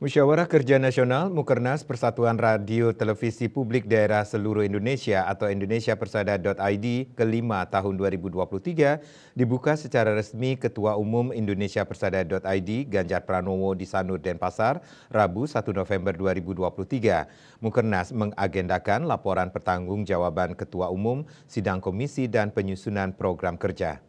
Musyawarah Kerja Nasional Mukernas Persatuan Radio Televisi Publik Daerah Seluruh Indonesia atau indonesiapersada.id ke-5 tahun 2023 dibuka secara resmi Ketua Umum Indonesia Persada.id Ganjar Pranowo di Sanur Denpasar, Rabu 1 November 2023. Mukernas mengagendakan laporan pertanggungjawaban Ketua Umum, sidang komisi dan penyusunan program kerja.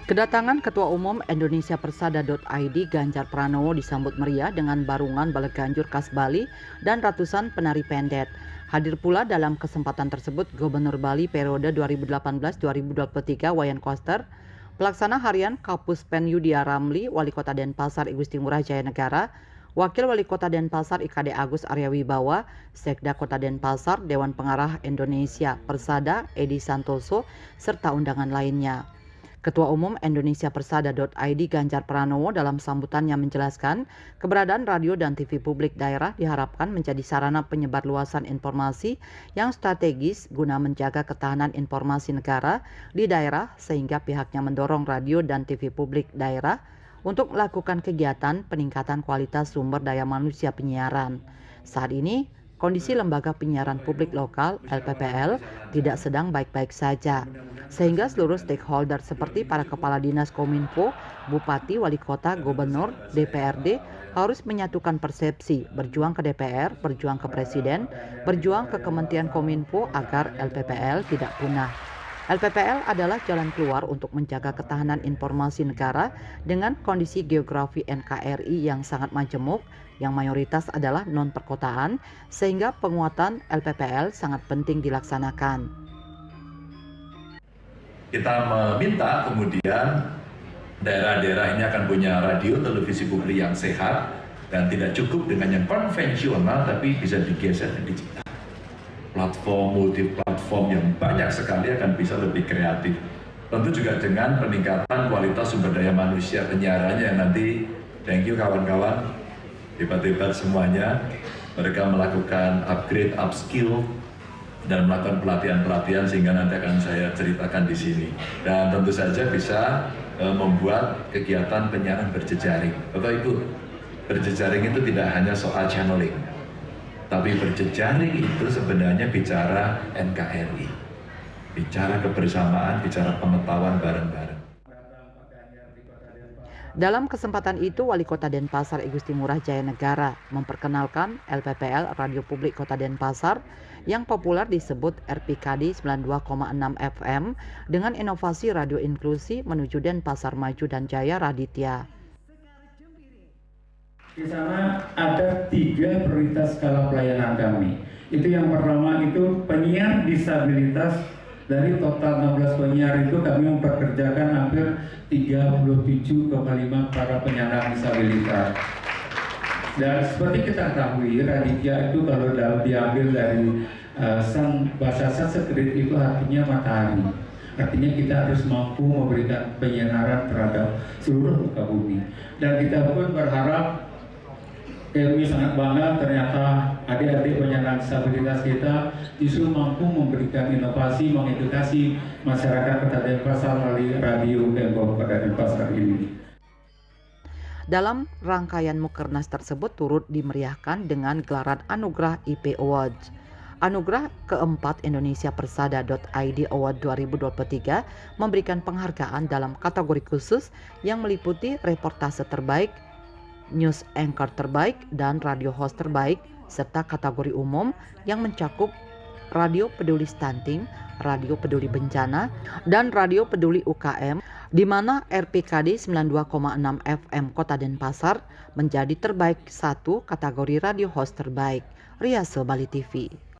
Kedatangan Ketua Umum Indonesia Persada.id Ganjar Pranowo disambut meriah dengan barungan Baleganjur khas Bali dan ratusan penari pendet. Hadir pula dalam kesempatan tersebut Gubernur Bali periode 2018-2023 Wayan Koster, Pelaksana Harian Kapus Pen Yudia Ramli, Wali Kota Denpasar I Gusti Ngurah Jaya Negara, Wakil Wali Kota Denpasar IKD Agus Arya Wibawa, Sekda Kota Denpasar, Dewan Pengarah Indonesia Persada Edi Santoso, serta undangan lainnya. Ketua Umum Indonesia Persada.id Ganjar Pranowo dalam sambutannya menjelaskan keberadaan radio dan TV publik daerah diharapkan menjadi sarana penyebarluasan informasi yang strategis guna menjaga ketahanan informasi negara di daerah sehingga pihaknya mendorong radio dan TV publik daerah untuk melakukan kegiatan peningkatan kualitas sumber daya manusia penyiaran. Saat ini, kondisi lembaga penyiaran publik lokal (LPPL) tidak sedang baik-baik saja, sehingga seluruh stakeholder seperti para kepala dinas Kominfo, Bupati, Wali Kota, Gubernur, DPRD harus menyatukan persepsi, berjuang ke DPR, berjuang ke Presiden, berjuang ke Kementerian Kominfo agar LPPL tidak punah. LPPL adalah jalan keluar untuk menjaga ketahanan informasi negara dengan kondisi geografi NKRI yang sangat majemuk, yang mayoritas adalah non-perkotaan, sehingga penguatan LPPL sangat penting dilaksanakan. Kita meminta kemudian daerah-daerah ini akan punya radio televisi publik yang sehat dan tidak cukup dengan yang konvensional, tapi bisa digeser ke digital. Platform, multi-platform yang banyak sekali akan bisa lebih kreatif. Tentu juga dengan peningkatan kualitas sumber daya manusia penyiarannya yang nanti, thank you kawan-kawan, hebat-hebat semuanya. Mereka melakukan upgrade, upskill, dan melakukan pelatihan-pelatihan sehingga nanti akan saya ceritakan di sini. Dan tentu saja bisa membuat kegiatan penyiaran berjejaring. Bapak Ibu, berjejaring itu tidak hanya soal channeling, tapi berjejaring itu sebenarnya bicara NKRI, bicara kebersamaan, bicara pengetahuan bareng-bareng. Dalam kesempatan itu, Wali Kota Denpasar I Gusti Ngurah Jaya Negara memperkenalkan LPPL Radio Publik Kota Denpasar yang populer disebut RPKD 92,6 FM dengan inovasi radio inklusi menuju Denpasar Maju dan Jaya Raditya. Di sana ada 3 prioritas skala pelayanan kami. Itu yang pertama itu penyiar disabilitas. Dari total 16 penyiar itu kami memperkerjakan hampir 37,5 para penyandang disabilitas. Dan seperti kita ketahui, Raditya itu kalau diambil dari bahasa Sanskrit itu artinya matahari. Artinya kita harus mampu memberikan penyinaran terhadap seluruh muka bumi. Dan kita pun berharap, kami sangat bangga ternyata adik-adik penyandang disabilitas kita justru mampu memberikan inovasi, mengedukasi masyarakat Kota Denpasar melalui radio Pemkab Kota Denpasar ini. Dalam rangkaian Mukernas tersebut turut dimeriahkan dengan gelaran Anugerah IP Awards. Anugerah keempat Indonesia Persada.id Award 2023 memberikan penghargaan dalam kategori khusus yang meliputi reportase terbaik, news anchor terbaik, dan radio host terbaik, serta kategori umum yang mencakup radio peduli stunting, radio peduli bencana, dan radio peduli UKM, di mana RPKD 92,6 FM Kota Denpasar menjadi terbaik 1 kategori radio host terbaik. Riase Bali TV.